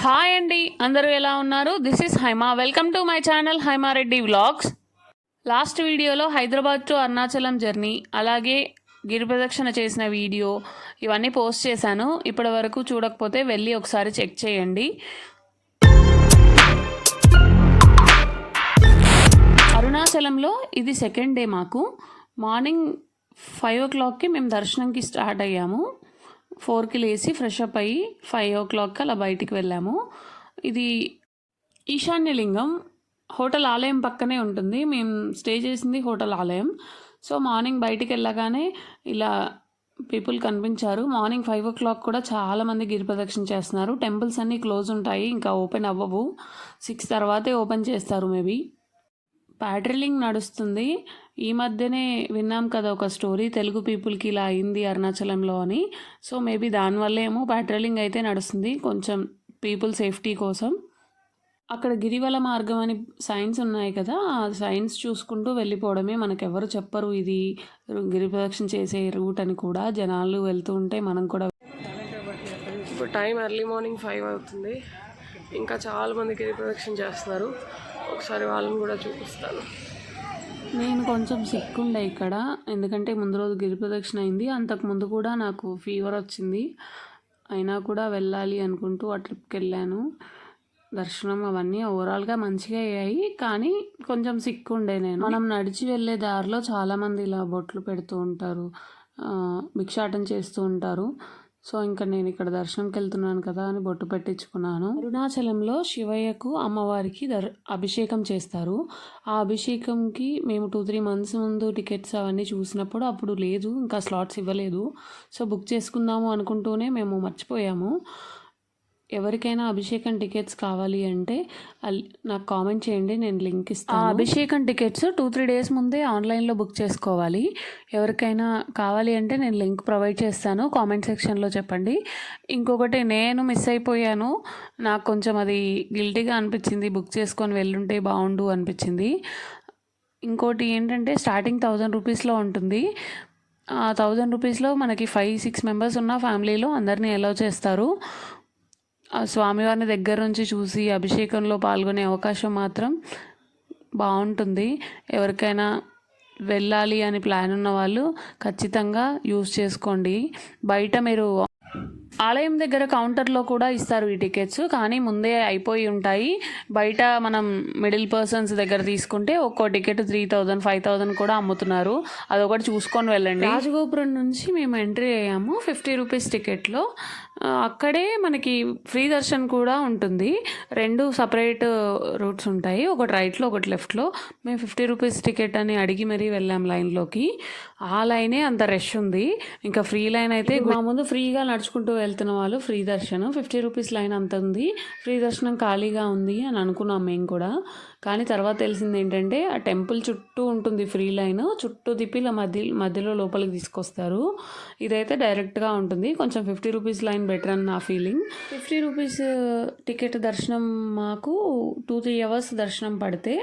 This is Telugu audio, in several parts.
హాయ్ అండి, అందరూ ఎలా ఉన్నారు? This is Haima. Welcome to my channel Haima Reddy vlogs. Last వీడియోలో హైదరాబాద్ టు అరుణాచలం జర్నీ, అలాగే గిరి ప్రదక్షిణ చేసిన వీడియో ఇవన్నీ పోస్ట్ చేశాను. ఇప్పటి వరకు చూడకపోతే వెళ్ళి ఒకసారి చెక్ చేయండి. అరుణాచలంలో ఇది సెకండ్ డే. మాకు మార్నింగ్ 5 o'clockకి మేము దర్శనంకి స్టార్ట్ అయ్యాము. 4కి లేచి ఫ్రెష్ అప్ అయ్యి 5 o'clock అలా బయటికి వెళ్ళాము. ఇది ఈశాన్యలింగం హోటల్ ఆలయం పక్కనే ఉంటుంది. మేము స్టే చేసింది హోటల్ ఆలయం. సో మార్నింగ్ బయటికి వెళ్ళగానే ఇలా పీపుల్ కనిపించారు. మార్నింగ్ 5 o'clock కూడా చాలామంది గిరి ప్రదక్షిణ చేస్తున్నారు. టెంపుల్స్ అన్నీ క్లోజ్ ఉంటాయి, ఇంకా ఓపెన్ అవ్వవు. 6 తర్వాతే ఓపెన్ చేస్తారు మేబీ. ప్యాట్రిలింగ్ నడుస్తుంది. ఈ మధ్యనే విన్నాం కదా ఒక స్టోరీ, తెలుగు పీపుల్కి ఇలా అయింది అరుణాచలంలో అని. సో మేబీ దానివల్ల ఏమో ప్యాట్రిలింగ్ అయితే నడుస్తుంది, కొంచెం పీపుల్ సేఫ్టీ కోసం. అక్కడ గిరివల మార్గం అని సైన్స్ ఉన్నాయి కదా, ఆ సైన్స్ చూసుకుంటూ వెళ్ళిపోవడమే. మనకెవరు చెప్పరు ఇది గిరి ప్రదక్షిణ చేసే రూట్ అని కూడా. జనాలు వెళ్తూ ఉంటే మనం కూడా. ఇప్పుడు టైం ఎర్లీ మార్నింగ్ 5 అవుతుంది. ఇంకా చాలామంది గిరి ప్రదక్షిణ చేస్తున్నారు. ఒకసారి వాళ్ళని కూడా చూపిస్తాను. నేను కొంచెం సిక్ ఉండే ఇక్కడ, ఎందుకంటే ముందు రోజు గిరి ప్రదక్షిణ అయింది. అంతకుముందు కూడా నాకు ఫీవర్ వచ్చింది. అయినా కూడా వెళ్ళాలి అనుకుంటూ ఆ ట్రిప్కి వెళ్ళాను. దర్శనం అవన్నీ ఓవరాల్గా మంచిగా అయ్యాయి, కానీ కొంచెం సిక్ ఉండే నేను. మనం నడిచి వెళ్ళే దారిలో చాలామంది ఇలా బొట్లు పెడుతూ ఉంటారు, భిక్షాటన చేస్తూ ఉంటారు. సో ఇంకా నేను ఇక్కడ దర్శనంకి వెళ్తున్నాను కదా అని బొట్టు పెట్టించుకున్నాను. అరుణాచలంలో శివయ్యకు అమ్మవారికి అభిషేకం చేస్తారు. ఆ అభిషేకంకి మేము 2-3 months ముందు టికెట్స్ అవన్నీ చూసినప్పుడు అప్పుడు లేదు, ఇంకా స్లాట్స్ ఇవ్వలేదు. సో బుక్ చేసుకుందాము అనుకుంటూనే మేము మర్చిపోయాము. ఎవరికైనా అభిషేకం టికెట్స్ కావాలి అంటే నాకు కామెంట్ చేయండి, నేను లింక్ ఇస్తాను. ఆ అభిషేకం టికెట్స్ 2-3 days ముందే ఆన్లైన్లో బుక్ చేసుకోవాలి. ఎవరికైనా కావాలి అంటే నేను లింక్ ప్రొవైడ్ చేస్తాను, కామెంట్ సెక్షన్లో చెప్పండి. ఇంకొకటి, నేను మిస్ అయిపోయాను. నాకు కొంచెం అది గిల్టీగా అనిపించింది, బుక్ చేసుకొని వెళ్ళుంటే బాగుండు అనిపించింది. ఇంకోటి ఏంటంటే స్టార్టింగ్ 1000 రూపీస్లో ఉంటుంది. ఆ 1000 రూపీస్లో మనకి 5-6 members ఉన్న ఫ్యామిలీలో అందరినీ అలౌ చేస్తారు. ఆ స్వామివారిని దగ్గర నుంచి చూసి అభిషేకంలో పాల్గొనే అవకాశం మాత్రం బాగుంటుంది. ఎవరికైనా వెళ్ళాలి అని ప్లాన్ ఉన్న వాళ్ళు ఖచ్చితంగా యూజ్ చేసుకోండి. బయట మీరు ఆలయం దగ్గర కౌంటర్లో కూడా ఇస్తారు ఈ టికెట్స్, కానీ ముందే అయిపోయి ఉంటాయి. బయట మనం మిడిల్ పర్సన్స్ దగ్గర తీసుకుంటే ఒక్కో టికెట్ 3000, 5000 కూడా అమ్ముతున్నారు. అదొకటి చూసుకొని వెళ్ళండి. రాజగోపురం నుంచి మేము ఎంట్రీ అయ్యాము 50 రూపీస్ టికెట్లో. అక్కడే మనకి ఫ్రీ దర్శన్ కూడా ఉంటుంది. 2 సపరేట్ రూట్స్ ఉంటాయి, ఒకటి రైట్లో ఒకటి లెఫ్ట్లో. మేము 50 రూపీస్ టికెట్ అని అడిగి మరీ వెళ్ళాం లైన్లోకి. ఆ లైనే అంత రష్ ఉంది. ఇంకా ఫ్రీ లైన్ అయితే మా ముందు ఫ్రీగా నడుచుకుంటూ వెళ్తున్న వాళ్ళు ఫ్రీ దర్శనం, 50 రూపీస్ లైన్ అంత ఉంది. ఫ్రీ దర్శనం ఖాళీగా ఉంది అని అనుకున్నాం మేము కూడా. కానీ తర్వాత తెలిసింది ఏంటంటే ఆ టెంపుల్ చుట్టూ ఉంటుంది ఫ్రీ లైన్, చుట్టూ తిప్పి మధ్యలో లోపలికి తీసుకొస్తారు. ఇదైతే డైరెక్ట్గా ఉంటుంది. కొంచెం 50 రూపీస్ లైన్ బెటర్ అని నా ఫీలింగ్. 50 రూపీస్ టికెట్ దర్శనం మాకు 2-3 hours దర్శనం పడితే,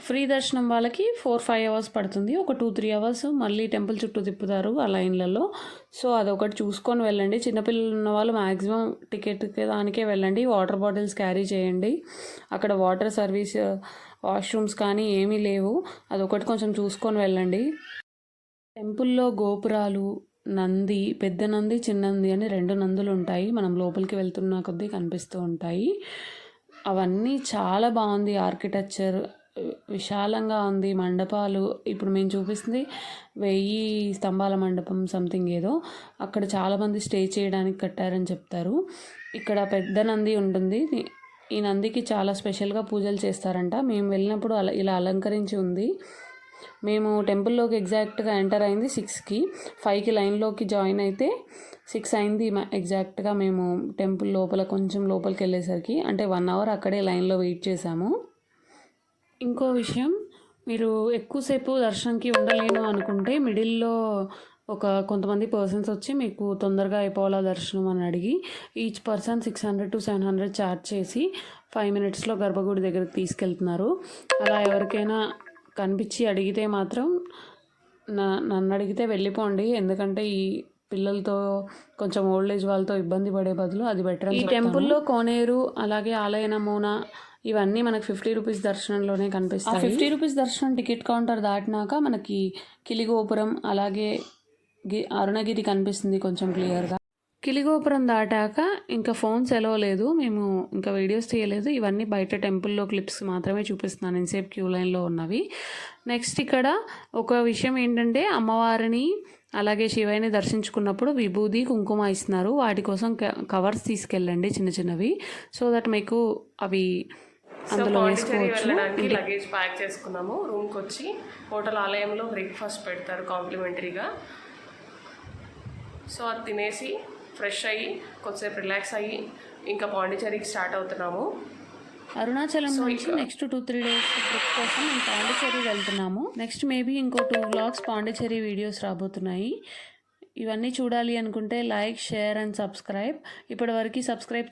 ఫ్రీ దర్శనం వాళ్ళకి 4-5 hours పడుతుంది. ఒక 2-3 hours మళ్ళీ టెంపుల్ చుట్టూ తిప్పుతారు ఆ లైన్లలో. సో అదొకటి చూసుకొని వెళ్ళండి. చిన్నపిల్లలు ఉన్న వాళ్ళు మ్యాక్సిమం టికెట్కి దానికే వెళ్ళండి. వాటర్ బాటిల్స్ క్యారీ చేయండి. అక్కడ వాటర్ సర్వీస్, వాష్రూమ్స్ కానీ ఏమీ లేవు. అదొకటి కొంచెం చూసుకొని వెళ్ళండి. టెంపుల్లో గోపురాలు, నంది, పెద్ద నంది, చిన్న నంది అని 2 నందులు ఉంటాయి. మనం లోపలికి వెళ్తున్న కొద్దీ కనిపిస్తూ ఉంటాయి. అవన్నీ చాలా బాగుంది. ఆర్కిటెక్చర్ విశాలంగా ఉంది. మండపాలు ఇప్పుడు మేము చూపిస్తుంది 1000 స్తంభాల మండపం సంథింగ్ ఏదో. అక్కడ చాలామంది స్టే చేయడానికి కట్టారని చెప్తారు. ఇక్కడ పెద్ద నంది ఉంటుంది. ఈ నందికి చాలా స్పెషల్గా పూజలు చేస్తారంట. మేము వెళ్ళినప్పుడు ఇలా అలంకరించి ఉంది. మేము టెంపుల్లోకి ఎగ్జాక్ట్గా ఎంటర్ అయింది 6కి. 5కి లైన్లోకి జాయిన్ అయితే 6 అయింది ఎగ్జాక్ట్గా. మేము టెంపుల్ లోపల కొంచెం లోపలికి వెళ్ళేసరికి, అంటే 1 hour అక్కడే లైన్లో వెయిట్ చేసాము. ఇంకో విషయం, మీరు ఎక్కువసేపు దర్శనంకి ఉండలేను అనుకుంటే మిడిల్లో కొంతమంది పర్సన్స్ వచ్చి మీకు తొందరగా అయిపోవాలా దర్శనం అని అడిగి ఈచ్ పర్సన్ 600-700 ఛార్జ్ చేసి 5 minutesలో గర్భగుడి దగ్గరికి తీసుకెళ్తున్నారు. అలా ఎవరికైనా కనిపించి అడిగితే మాత్రం నన్ను అడిగితే వెళ్ళిపోండి. ఎందుకంటే ఈ పిల్లలతో కొంచెం ఓల్డ్ ఏజ్ వాళ్ళతో ఇబ్బంది పడే బదులు అది బెటర్. ఈ టెంపుల్లో కోనేరు అలాగే ఆలయ నమూనా ఇవన్నీ మనకు 50 రూపీస్ దర్శనంలోనే కనిపిస్తాయి. 50 రూపీస్ దర్శనం టికెట్ కౌంటర్ దాటినాక మనకి కిలిగోపురం అలాగే అరుణగిరి కనిపిస్తుంది కొంచెం క్లియర్గా. కిలిగోపురం దాటాక ఇంకా ఫోన్స్ ఎలో లేదు, మేము ఇంకా వీడియోస్ తీయలేదు. ఇవన్నీ బయట టెంపుల్లో క్లిప్స్ మాత్రమే చూపిస్తున్నాను ఇన్సేపు క్యూ లైన్లో ఉన్నవి. నెక్స్ట్ ఇక్కడ ఒక విషయం ఏంటంటే అమ్మవారిని అలాగే శివయ్యని దర్శించుకున్నప్పుడు విభూది కుంకుమ ఇస్తున్నారు. వాటి కోసం కవర్స్ తీసుకెళ్ళండి చిన్న చిన్నవి, సో దట్ మీకు అవి అందులో వేసుకోవచ్చు. లగేజ్ ప్యాక్ చేసుకున్నాము. రూమ్కి వచ్చి హోటల్ ఆలయంలో బ్రేక్ఫాస్ట్ పెడతారు కాంప్లిమెంటరీగా. సో అది తినేసి ఫ్రెష్ అయ్యి కొద్దిసేపు రిలాక్స్ అయ్యి ఇంకా పాండిచేరికి స్టార్ట్ అవుతున్నాము. అరుణాచలం నుంచి నెక్స్ట్ 2-3 డేస్ ట్రిప్ కోసం మేము పాండిచేరి వెళ్తున్నాము. నెక్స్ట్ మేబీ ఇంకో 2 వ్లాగ్స్ పాండిచేరి వీడియోస్ రాబోతున్నాయి. ఇవన్నీ చూడాలి అనుకుంటే లైక్, షేర్ అండ్ సబ్స్క్రైబ్. ఇప్పటివరకు సబ్స్క్రైబ్